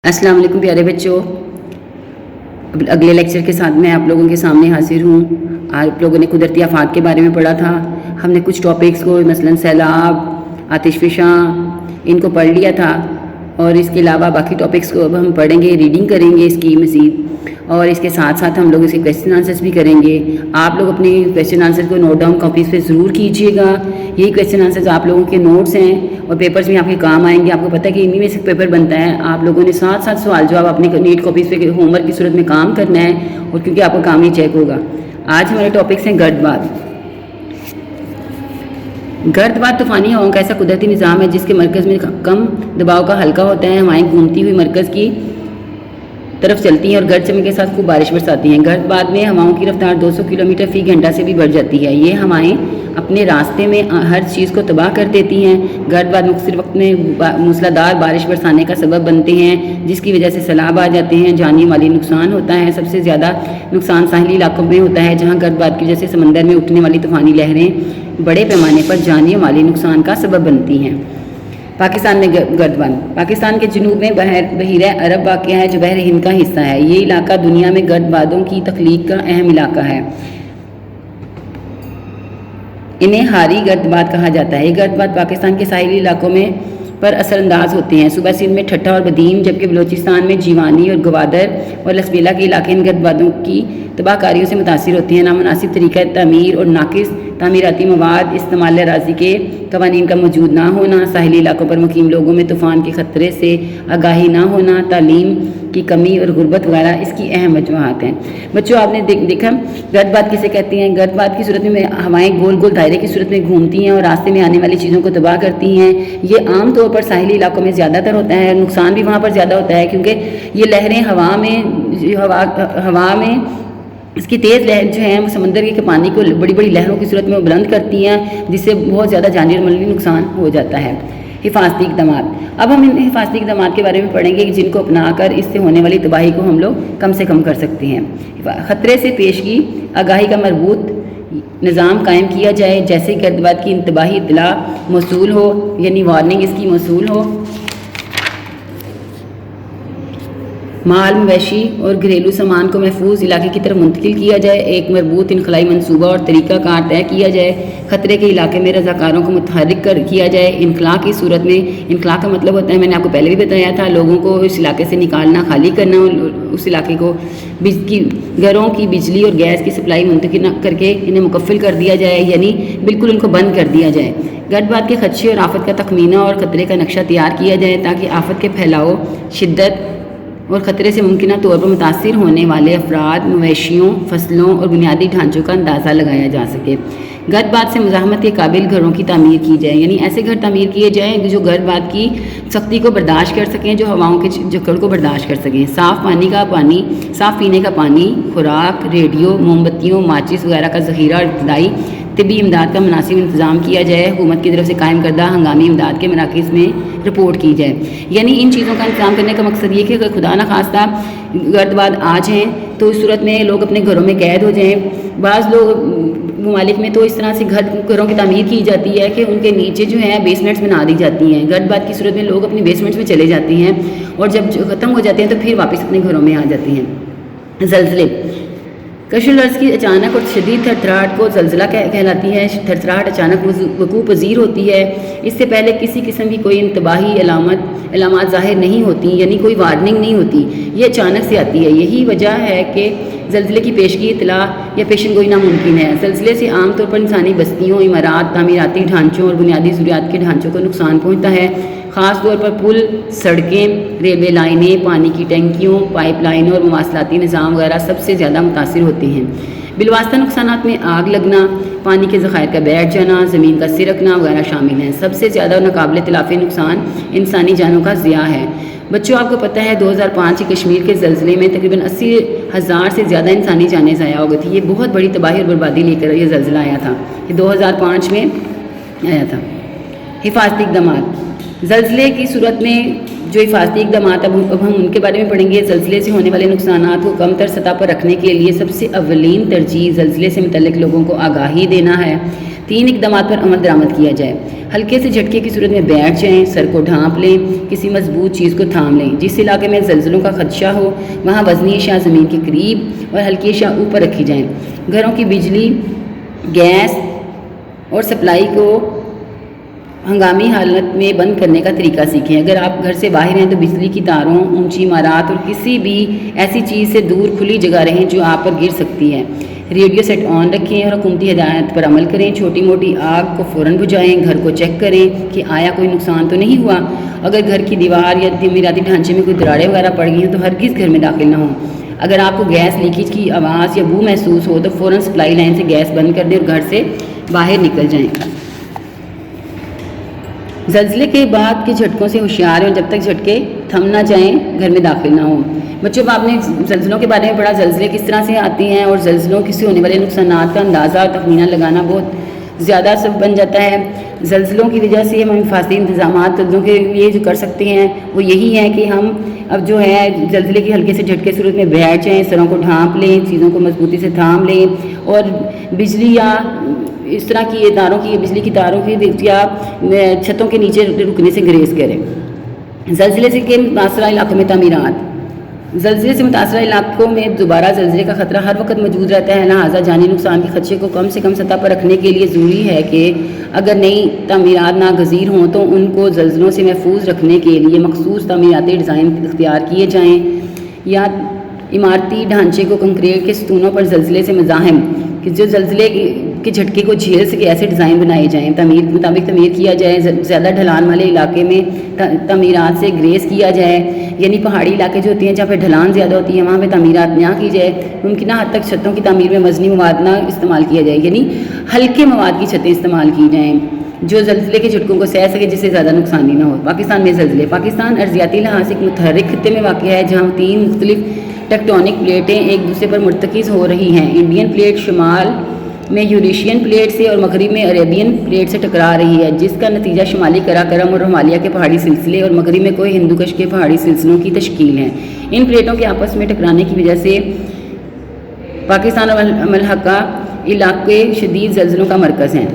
السلام علیکم پیارے بچوں، اگلے لیکچر کے ساتھ میں آپ لوگوں کے سامنے حاضر ہوں۔ آپ لوگوں نے قدرتی آفات کے بارے میں پڑھا تھا۔ ہم نے کچھ ٹاپکس کو مثلا سیلاب، آتش فشاں ان کو پڑھ لیا تھا، اور اس کے علاوہ باقی ٹاپکس کو اب ہم پڑھیں گے، ریڈنگ کریں گے اس کی مزید، اور اس کے ساتھ ساتھ ہم لوگ اس کے کویشچن آنسرس بھی کریں گے۔ آپ لوگ اپنے کویشچن آنسر کو نوٹ ڈاؤن کاپیز پہ ضرور کیجیے گا۔ یہی کویشچن آنسرز آپ لوگوں کے نوٹس ہیں اور پیپرز میں آپ کے کام آئیں گے۔ آپ کو پتہ ہے کہ انہی میں سے پیپر بنتا ہے۔ آپ لوگوں نے ساتھ ساتھ سوال جواب اپنی نیٹ کاپیز پہ ہوم ورک کی صورت میں کام کرنا ہے، اور کیونکہ آپ کا کام ہی چیک ہوگا۔ آج ہمارے ٹاپکس ہیں گرد باد۔ گرد باد طوفانی ہواؤں کا ایسا قدرتی نظام ہے جس کے مرکز میں کم دباؤ کا حلقہ ہوتا ہے۔ ہوائیں گھومتی ہوئی مرکز کی طرف چلتی ہیں اور گرج چمک کے ساتھ خوب بارش برساتی ہیں۔ گرد باد میں ہواؤں کی رفتار 200 کلومیٹر فی گھنٹہ سے بھی بڑھ جاتی ہے۔ یہ ہوائیں اپنے راستے میں ہر چیز کو تباہ کر دیتی ہیں۔ گرد باد مختصر وقت میں موسلا دھار بارش برسانے کا سبب بنتے ہیں، جس کی وجہ سے سیلاب آ جاتے ہیں، جانی مالی نقصان ہوتا ہے۔ سب سے زیادہ نقصان ساحلی علاقوں میں ہوتا ہے، جہاں گرد باد کی وجہ سے سمندر میں اٹھنے والی طوفانی لہریں بڑے پیمانے پر جانی و مالی نقصان کا سبب بنتی ہیں۔ پاکستان میں گرد باد۔ پاکستان کے جنوب میں بحیرہ عرب واقع ہے، جو بحر ہند کا حصہ ہے۔ یہ علاقہ دنیا میں گرد بادوں کی تخلیق کا اہم علاقہ ہے۔ انہیں حاری گرد باد کہا جاتا ہے۔ یہ گرد باد پاکستان کے ساحلی علاقوں میں پر اثر انداز ہوتے ہیں۔ صوبہ سندھ میں ٹھٹھا اور بدیم، جبکہ بلوچستان میں جیوانی اور گوادر اور لسبیلا کے علاقے ان گرد بادوں کی تباہ کاریوں سے متاثر ہوتے ہیں۔ نامناسب طریقہ تعمیر اور ناقص تعمیراتی مواد، استعمال اراضی کے قوانین کا موجود نہ ہونا، ساحلی علاقوں پر مقیم لوگوں میں طوفان کے خطرے سے آگاہی نہ ہونا، تعلیم کی کمی اور غربت وغیرہ اس کی اہم وجوہات ہیں۔ بچوں، آپ نے دیکھا گرد باد کسے کہتے ہیں؟ گرد باد کی صورت میں ہوائیں گول گول دائرے کی صورت میں گھومتی ہیں اور راستے میں آنے والی چیزوں کو تباہ کرتی ہیں۔ یہ عام طور پر ساحلی علاقوں میں زیادہ تر ہوتا ہے، نقصان بھی وہاں پر زیادہ ہوتا ہے، کیونکہ یہ لہریں ہوا میں اس کی تیز لہر جو ہیں وہ سمندر کے پانی کو بڑی بڑی لہروں کی صورت میں بلند کرتی ہیں، جس سے بہت زیادہ جانی اور مالی نقصان ہو جاتا ہے۔ حفاظتی اقدامات۔ اب ہم ان حفاظتی اقدامات کے بارے میں پڑھیں گے، جن کو اپنا کر اس سے ہونے والی تباہی کو ہم لوگ کم سے کم کر سکتے ہیں۔ خطرے سے پیشگی آگاہی کا مربوط نظام قائم کیا جائے، جیسے گرد باد کی انتباہی اطلاع موصول ہو، یعنی وارننگ اس کی موصول ہو۔ مال، مویشی اور گھریلو سامان کو محفوظ علاقے کی طرف منتقل کیا جائے۔ ایک مربوط انخلائی منصوبہ اور طریقہ کار طے کیا جائے۔ خطرے کے علاقے میں رضاکاروں کو متحرک کیا جائے۔ انخلاء کی صورت میں، انخلاء کا مطلب ہوتا ہے، میں نے آپ کو پہلے بھی بتایا تھا، لوگوں کو اس علاقے سے نکالنا، خالی کرنا، اس علاقے کو گھروں کی بجلی اور گیس کی سپلائی منتقل کر کے انہیں مکفل کر دیا جائے، یعنی بالکل ان کو بند کر دیا جائے۔ گرد باد کے خدشے اور آفت کا تخمینہ اور خطرے کا نقشہ تیار کیا جائے، تاکہ آفت کے پھیلاؤ، شدت اور خطرے سے ممکنہ طور پر متاثر ہونے والے افراد، مویشیوں، فصلوں اور بنیادی ڈھانچوں کا اندازہ لگایا جا سکے۔ گرد باد سے مزاحمت کے قابل گھروں کی تعمیر کی جائے، یعنی ایسے گھر تعمیر کیے جائیں جو گرد باد کی سختی کو برداشت کر سکیں، جو ہواؤں کے جھکڑ کو برداشت کر سکیں۔ صاف پینے کا پانی، خوراک، ریڈیو، موم بتیوں، ماچس وغیرہ کا ذخیرہ اور ابتدائی طبی امداد کا مناسب انتظام کیا جائے۔ حکومت کی طرف سے قائم کردہ ہنگامی امداد کے مراکز میں رپورٹ کی جائے۔ یعنی ان چیزوں کا انتظام کرنے کا مقصد یہ کہ اگر خدا نخواستہ گرد باد آ جائیں تو اس صورت میں لوگ اپنے گھروں میں قید ہو جائیں۔ بعض ممالک میں تو اس طرح سے گھروں کی تعمیر کی جاتی ہے کہ ان کے نیچے جو ہے بیسمنٹس بنا دی جاتی ہیں۔ گرد باد کی صورت میں لوگ اپنی بیسمنٹس میں چلے جاتے ہیں، اور جب ختم ہو جاتے ہیں تو پھر واپس اپنے گھروں میں آ جاتے ہیں۔ زلزلے۔ کشش الارض کی اچانک اور شدید تھرتھراہٹ کو زلزلہ کہلاتی ہے۔ تھرتھراہٹ اچانک وقوع پذیر ہوتی ہے، اس سے پہلے کسی قسم کی کوئی انتباہی علامات ظاہر نہیں ہوتی، یعنی کوئی وارننگ نہیں ہوتی، یہ اچانک سے آتی ہے۔ یہی وجہ ہے کہ زلزلے کی پیشگی اطلاع یا پیشن گوئی ناممکن ہے۔ زلزلے سے عام طور پر انسانی بستیوں، عمارات، تعمیراتی ڈھانچوں اور بنیادی ضروریات کے ڈھانچوں کو نقصان پہنچتا ہے۔ خاص طور پر پل، سڑکیں، ریلوے لائنیں، پانی کی ٹینکیوں، پائپ لائنوں اور مواصلاتی نظام وغیرہ سب سے زیادہ متاثر ہوتے ہیں۔ بالواسطہ نقصانات میں آگ لگنا، پانی کے ذخائر کا بیٹھ جانا، زمین کا سرکنا وغیرہ شامل ہیں۔ سب سے زیادہ ناقابل تلافی نقصان انسانی جانوں کا ضیاع ہے۔ بچوں، آپ کو پتہ ہے 2005 کے کشمیر کے زلزلے میں تقریباً 80,000 سے زیادہ انسانی جانیں ضائع ہو گئی تھی۔ یہ بہت بڑی تباہی اور بربادی لے کر یہ زلزلہ آیا تھا، یہ 2005 میں آیا تھا۔ حفاظتی اقدامات۔ زلزلے کی صورت میں جو حفاظتی اقدامات اب ہم ان کے بارے میں پڑھیں گے۔ زلزلے سے ہونے والے نقصانات کو کم تر سطح پر رکھنے کے لیے سب سے اولین ترجیح زلزلے سے متعلق لوگوں کو آگاہی دینا ہے۔ 3 اقدامات پر عمل درآمد کیا جائے۔ ہلکے سے جھٹکے کی صورت میں بیٹھ جائیں، سر کو ڈھانپ لیں، کسی مضبوط چیز کو تھام لیں۔ جس علاقے میں زلزلوں کا خدشہ ہو وہاں وزنی اشیاء زمین کے قریب اور ہلکی اشیاء اوپر رکھی جائیں۔ گھروں کی بجلی، گیس اور سپلائی کو ہنگامی حالت میں بند کرنے کا طریقہ سیکھیں۔ اگر آپ گھر سے باہر ہیں تو بجلی کی تاروں، اونچی عمارات اور کسی بھی ایسی چیز سے دور کھلی جگہ رہیں جو آپ پر گر سکتی ہے۔ ریڈیو سیٹ آن رکھیں اور حکومتی ہدایات پر عمل کریں۔ چھوٹی موٹی آگ کو فوراً بجھائیں۔ گھر کو چیک کریں کہ آیا کوئی نقصان تو نہیں ہوا۔ اگر گھر کی دیوار یا تعمیراتی ڈھانچے میں کوئی دراڑیں وغیرہ پڑ گئی ہیں تو ہرگز گھر میں داخل نہ ہوں۔ اگر آپ کو گیس لیکیج کی آواز یا بو محسوس ہو تو فوراً سپلائی لائن سے گیس بند کر دیں اور گھر سے باہر نکل جائیں۔ زلزلے کے بعد کے جھٹکوں سے ہوشیار ہیں، جب تک جھٹکے تھم نہ جائیں گھر میں داخل نہ ہوں۔ بچوں اب آپ نے زلزلوں کے بارے میں پڑھا، زلزلے کس طرح سے آتی ہیں اور زلزلوں سے ہونے والے نقصانات کا اندازہ اور تخمینہ لگانا بہت زیادہ سب بن جاتا ہے۔ زلزلوں کی وجہ سے ہم حفاظتی انتظامات زلزلوں کے لیے جو کر سکتے ہیں وہ یہی ہے کہ ہم اب جو ہے زلزلے کی ہلکے سے جھٹکے صورت میں بیٹھ جائیں، سروں کو ڈھانپ لیں، چیزوں کو مضبوطی سے تھام لیں اور بجلی یا اس طرح کی تاروں کی بجلی کی تاروں کی یا چھتوں کے نیچے رکنے سے گریز کریں۔ زلزلے سے کے متاثرہ علاقوں میں تعمیرات۔ زلزلے سے متاثرہ علاقوں میں دوبارہ زلزلے کا خطرہ ہر وقت موجود رہتا ہے، لہٰذا جانی نقصان کے خدشے کو کم سے کم سطح پر رکھنے کے لیے ضروری ہے کہ اگر نئی تعمیرات ناگزیر ہوں تو ان کو زلزلوں سے محفوظ رکھنے کے لیے مخصوص تعمیراتی ڈیزائن اختیار کیے جائیں یا عمارتی ڈھانچے کو کنکریٹ کے ستونوں پر زلزلے سے مزاحم کہ جو زلزلے کے جھٹکے کو جھیل سکے ایسے ڈیزائن بنائے جائیں، مطابق تعمیر کیا جائے۔ زیادہ ڈھلان والے علاقے میں تعمیرات سے گریز کیا جائے، یعنی پہاڑی علاقے جو ہوتے ہیں جہاں پہ ڈھلان زیادہ ہوتی ہے وہاں پہ تعمیرات نہ کی جائے۔ ممکنہ حد تک چھتوں کی تعمیر میں وزنی مواد نہ استعمال کیا جائے، یعنی ہلکے مواد کی چھتیں استعمال کی جائیں جو زلزلے کے جھٹکوں کو سہ سکے، جس سے زیادہ نقصانی نہ ہو۔ پاکستان میں زلزلے۔ پاکستان ارضیاتی لحاظ سے ایک متحرک خطے میں واقع ہے جہاں 3 مختلف ٹیکٹونک پلیٹیں ایک دوسرے پر مرتکز ہو رہی ہیں۔ انڈین پلیٹ شمال میں یوریشین پلیٹ سے اور مغرب میں عربین پلیٹ سے ٹکرا رہی ہے، جس کا نتیجہ شمالی قراقرم اور ہمالیہ کے پہاڑی سلسلے اور مغرب میں کوہ ہندوکش کے پہاڑی سلسلوں کی تشکیل ہے۔ ان پلیٹوں کے آپس میں ٹکرانے کی وجہ سے پاکستان اور ملحقہ علاقے شدید زلزلوں کا مرکز ہیں۔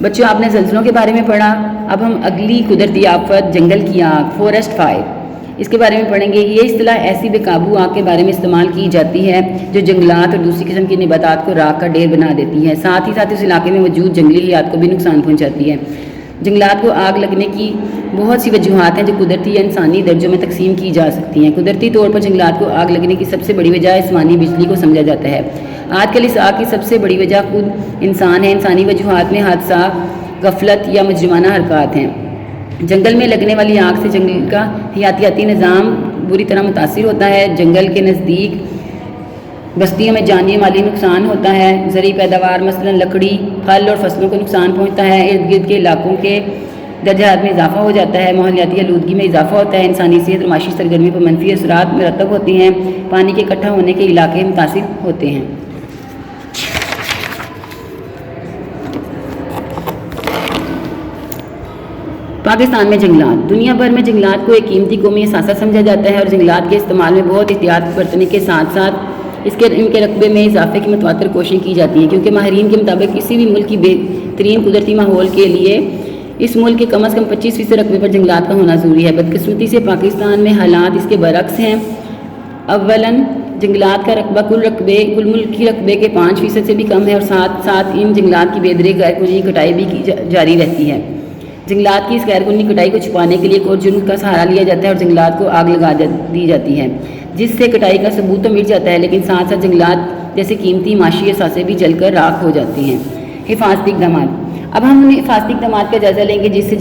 بچوں آپ نے زلزلوں کے بارے میں پڑھا، اب ہم اگلی قدرتی آفت جنگل کی آگ، فورسٹ فائر، اس کے بارے میں پڑھیں گے۔ یہ اصطلاح ایسی بے قابو آگ کے بارے میں استعمال کی جاتی ہے جو جنگلات اور دوسری قسم کی نباتات کو راکھ کا ڈھیر بنا دیتی ہے، ساتھ ہی ساتھ اس علاقے میں موجود جنگلی حیات کو بھی نقصان پہنچاتی ہے۔ جنگلات کو آگ لگنے کی بہت سی وجوہات ہیں جو قدرتی یا انسانی درجوں میں تقسیم کی جا سکتی ہیں۔ قدرتی طور پر جنگلات کو آگ لگنے کی سب سے بڑی وجہ آسمانی بجلی کو سمجھا جاتا ہے۔ آج کل اس آگ کی سب سے بڑی وجہ خود انسان ہے۔ انسانی وجوہات میں حادثہ، غفلت یا مجرمانہ حرکات ہیں۔ جنگل میں لگنے والی آگ سے جنگل کا حیاتیاتی نظام بری طرح متاثر ہوتا ہے۔ جنگل کے نزدیک بستیوں میں جانی مالی نقصان ہوتا ہے۔ زرعی پیداوار مثلا لکڑی، پھل اور فصلوں کو نقصان پہنچتا ہے۔ ارد گرد کے علاقوں کے درجہ حرارت میں اضافہ ہو جاتا ہے۔ ماحولیاتی آلودگی میں اضافہ ہوتا ہے۔ انسانی صحت اور معاشی سرگرمی پر منفی اثرات مرتب ہوتے ہیں۔ پانی کے اکٹھا ہونے کے علاقے متاثر ہوتے ہیں۔ پاکستان میں جنگلات۔ دنیا بھر میں جنگلات کو ایک قیمتی قومی اثاثہ سمجھا جاتا ہے اور جنگلات کے استعمال میں بہت احتیاط برتنے کے ساتھ ساتھ ان کے رقبے میں اضافے کی متواتر کوششیں کی جاتی ہیں، کیونکہ ماہرین کے مطابق کسی بھی ملک کی بہترین قدرتی ماحول کے لیے اس ملک کے کم از کم 25% رقبے پر جنگلات کا ہونا ضروری ہے۔ بدقسمتی سے پاکستان میں حالات اس کے برعکس ہیں۔ اولاً جنگلات کا رقبہ کل ملک کی رقبے کے 5% سے بھی کم ہے اور ساتھ ساتھ ان جنگلات کی بے دریغ غیر قانونی کٹائی بھی جاری رہتی ہے۔ جنگلات کی اس غیر قانونی کٹائی کو چھپانے کے لیے ایک اور جرم کا سہارا لیا جاتا ہے اور جنگلات کو آگ لگا دی جاتی ہے، جس سے کٹائی کا ثبوت تو مٹ جاتا ہے لیکن ساتھ ساتھ جنگلات جیسے قیمتی معاشی اثاثے بھی جل کر راکھ ہو جاتی ہیں۔ حفاظتی اقدامات۔ اب ہم حفاظتی اقدامات کا جائزہ لیں گے جس سے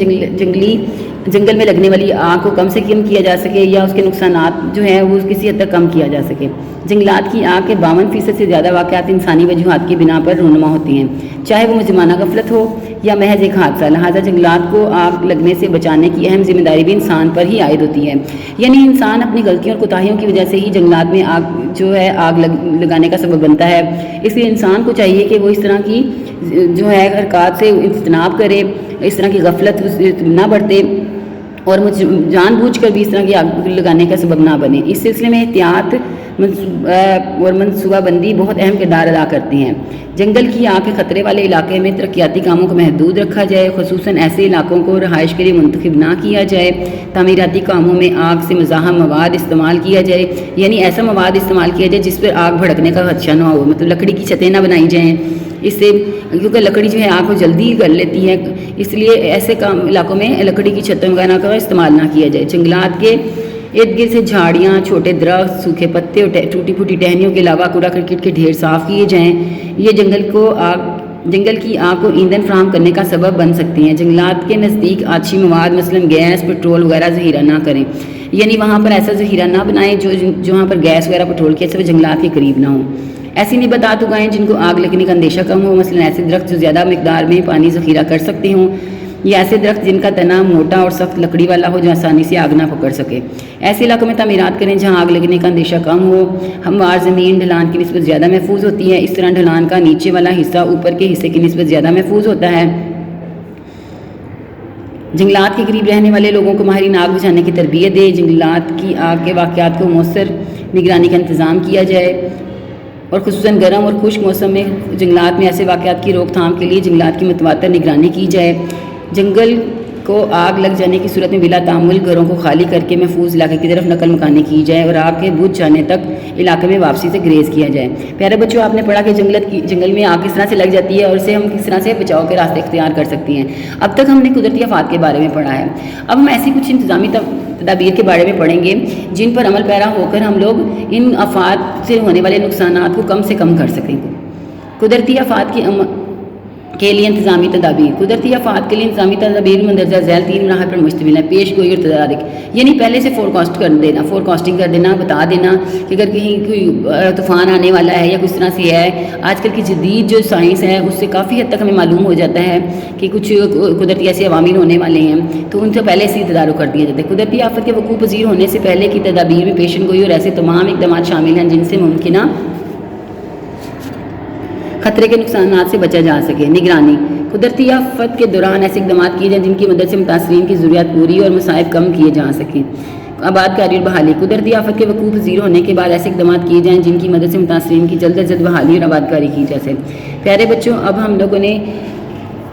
جنگل میں لگنے والی آگ کو کم سے کم کیا جا سکے یا اس کے نقصانات جو ہیں وہ کسی حد تک کم کیا جا سکے۔ جنگلات کی آگ کے 52% سے زیادہ واقعات انسانی وجوہات کی بنا پر رونما ہوتی ہیں، چاہے وہ مجرمانہ غفلت ہو یا محض ایک حادثہ۔ لہٰذا جنگلات کو آگ لگنے سے بچانے کی اہم ذمہ داری بھی انسان پر ہی عائد ہوتی ہے، یعنی انسان اپنی غلطیوں اور کوتاہیوں کی وجہ سے ہی جنگلات میں آگ لگانے کا سبب بنتا ہے۔ اس لیے انسان کو چاہیے کہ وہ اس طرح کی حرکات سے اجتناب کرے، اس طرح کی غفلت نہ برتے اور جان بوجھ کر بھی اس طرح کی آگ لگانے کا سبب نہ بنے۔ اس سلسلے میں احتیاط اور منصوبہ بندی بہت اہم کردار ادا کرتی ہیں۔ جنگل کی آگ کے خطرے والے علاقے میں ترقیاتی کاموں کو محدود رکھا جائے، خصوصاً ایسے علاقوں کو رہائش کے لیے منتخب نہ کیا جائے۔ تعمیراتی کاموں میں آگ سے مزاحم مواد استعمال کیا جائے، یعنی ایسا مواد استعمال کیا جائے جس پر آگ بھڑکنے کا خدشہ نہ ہو، مطلب لکڑی کی چھتیں نہ بنائی جائیں اس سے، کیونکہ لکڑی جو ہے آگ کو جلدی کر لیتی ہے، اس لیے ایسے علاقوں میں لکڑی کی چھتوں وغیرہ کا استعمال نہ کیا جائے۔ جنگلات کے ارد گرد سے جھاڑیاں، چھوٹے درخت، سوکھے پتے اور ٹوٹی پھوٹی ٹہنیوں کے علاوہ کوڑا کرکٹ کے ڈھیر صاف کیے جائیں۔ یہ جنگل کی آگ کو ایندھن فراہم کرنے کا سبب بن سکتی ہیں۔ جنگلات کے نزدیک آتشی مواد مثلاً گیس، پٹرول وغیرہ ذخیرہ نہ کریں، یعنی وہاں پر ایسا ذخیرہ نہ بنائیں جہاں پر گیس وغیرہ پٹرول کے سب جنگلات کے قریب نہ ہوں۔ ایسی نباتات اگائیں جن کو آگ لگنے کا اندیشہ کم ہو، مثلاً ایسے درخت جو زیادہ مقدار میں پانی ذخیرہ کر سکتے ہوں، یا ایسے درخت جن کا تنا موٹا اور سخت لکڑی والا ہو جو آسانی سے آگ نہ پکڑ سکے۔ ایسے علاقوں میں تعمیرات کریں جہاں آگ لگنے کا اندیشہ کم ہو۔ ہموار زمین ڈھلان کی نسبت زیادہ محفوظ ہوتی ہے، اس طرح ڈھلان کا نیچے والا حصہ اوپر کے حصے کی نسبت زیادہ محفوظ ہوتا ہے۔ جنگلات کے قریب رہنے والے لوگوں کو ماہرین آگ بجھانے کی تربیت دے۔ جنگلات کی آگ کے واقعات کو مؤثر نگرانی کا انتظام کیا جائے، اور خصوصاً گرم اور خشک موسم میں جنگلات میں ایسے واقعات کی روک تھام کے لیے جنگلات کی متواتر نگرانی کی جائے۔ جنگل کو آگ لگ جانے کی صورت میں بلا تعمل گھروں کو خالی کر کے محفوظ علاقے کی طرف نقل مکانی کی جائے، اور آگ کے بجھ جانے تک علاقے میں واپسی سے گریز کیا جائے۔ پیارے بچوں، آپ نے پڑھا کہ جنگل میں آگ کس طرح سے لگ جاتی ہے اور اسے ہم کس طرح سے بچاؤ کے راستے اختیار کر سکتی ہیں۔ اب تک ہم نے قدرتی آفات کے بارے میں پڑھا ہے، اب ہم ایسی کچھ انتظامی تدابیر کے بارے میں پڑھیں گے جن پر عمل پیرا ہو کر ہم لوگ ان آفات سے ہونے والے نقصانات کو کم سے کم کر سکیں گے۔ قدرتی آفات کے لیے انتظامی تدابیر۔ قدرتی آفات کے لیے انتظامی تدابیر مندرجہ ذیل 3 مراحل پر مشتمل ہے: پیش گوئی اور تدارک، یعنی پہلے سے فورکاسٹنگ کر دینا، بتا دینا کہ اگر کہیں کوئی طوفان آنے والا ہے یا کس طرح سے ہے۔ آج کل کی جدید جو سائنس ہے اس سے کافی حد تک ہمیں معلوم ہو جاتا ہے کہ کچھ قدرتی ایسے عوامل ہونے والے ہیں، تو ان سے پہلے سے ہی تدارک کر دیا جاتا ہے۔ قدرتی آفت کے وقوع پذیر ہونے سے پہلے کی تدابیر میں پیشن گوئی اور ایسے تمام اقدامات شامل ہیں جن سے ممکنہ خطرے کے نقصانات سے بچا جا سکے۔ نگرانی: قدرتی آفت کے دوران ایسے اقدامات کیے جائیں جن کی مدد سے متاثرین کی ضروریات پوری اور مصائب کم کیے جا سکیں۔ آبادکاری اور بحالی: قدرتی آفت کے وقوع پذیر ہونے کے بعد ایسے اقدامات کیے جائیں جن کی مدد سے متاثرین کی جلد از جلد بحالی اور آبادکاری کی جا سکے۔ پیارے بچوں، اب ہم لوگوں نے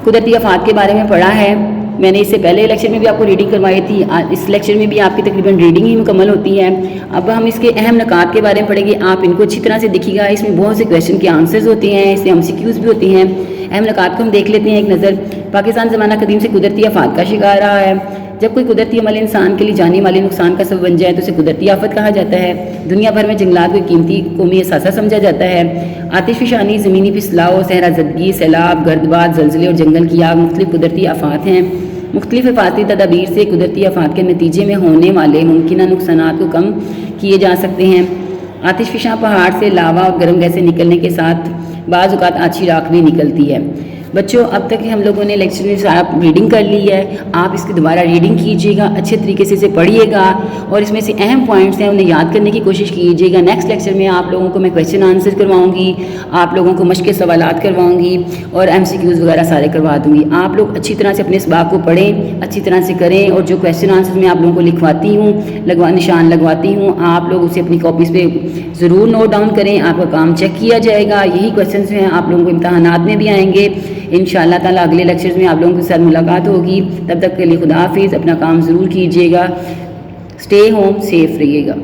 قدرتی آفات کے بارے میں پڑھا ہے۔ میں نے اس سے پہلے لیکچر میں بھی آپ کو ریڈنگ کروائی تھی، اس لیکچر میں بھی آپ کی تقریباً ریڈنگ ہی مکمل ہوتی ہے۔ اب ہم اس کے اہم نکات کے بارے میں پڑھیں گے، آپ ان کو اچھی طرح سے دیکھیے گا۔ اس میں بہت سے کویشچن کے آنسرز ہوتے ہیں، اس سے MCQs بھی ہوتی ہیں۔ اہم نکات کو ہم دیکھ لیتے ہیں ایک نظر۔ پاکستان زمانہ قدیم سے قدرتی آفات کا شکار رہا ہے۔ جب کوئی قدرتی عمل انسان کے لیے جانی مالی نقصان کا سبب بن جائے تو اسے قدرتی آفت کہا جاتا ہے۔ دنیا بھر میں جنگلات کو قیمتی قومی اثاثہ سمجھا جاتا ہے۔ آتش فشانی، زمینی پھسلاؤ، صحرا زدگی، سیلاب، گردباد، زلزلے اور جنگل کی آگ مختلف قدرتی آفات ہیں۔ مختلف حفاظتی تدابیر سے قدرتی آفات کے نتیجے میں ہونے والے ممکنہ نقصانات کو کم کیے جا سکتے ہیں۔ آتش فشاں پہاڑ سے لاوا اور گرم گیسیں نکلنے کے ساتھ بعض اوقات آتشی راکھ بھی نکلتی ہے۔ بچوں، اب تک ہم لوگوں نے لیکچر میں سارا ریڈنگ کر لی ہے، آپ اس کی دوبارہ ریڈنگ کیجیے گا، اچھے طریقے سے اسے پڑھیے گا، اور اس میں سے اہم پوائنٹس ہیں انہیں یاد کرنے کی کوشش کیجیے گا۔ نیکسٹ لیکچر میں آپ لوگوں کو میں کویشچن آنسر کرواؤں گی، آپ لوگوں کو مشق سوالات کرواؤں گی، اور MCQs وغیرہ سارے کروا دوں گی۔ آپ لوگ اچھی طرح سے اپنے اسباق کو پڑھیں، اچھی طرح سے کریں، اور جو کویشچن آنسر میں آپ لوگوں کو لکھواتی ہوں، نشان لگواتی ہوں، آپ لوگ اسے اپنی کاپیز پہ ضرور نوٹ ڈاؤن کریں۔ آپ کا کام چیک کیا جائے گا۔ یہی کویشچنز ہیں آپ لوگوں کو امتحانات میں بھی آئیں گے انشاءاللہ تعالیٰ۔ اگلے لیکچرز میں آپ لوگوں کے ساتھ ملاقات ہوگی، تب تک کے لیے خدا حافظ۔ اپنا کام ضرور کیجیے گا، اسٹے ہوم، سیف رہیے گا۔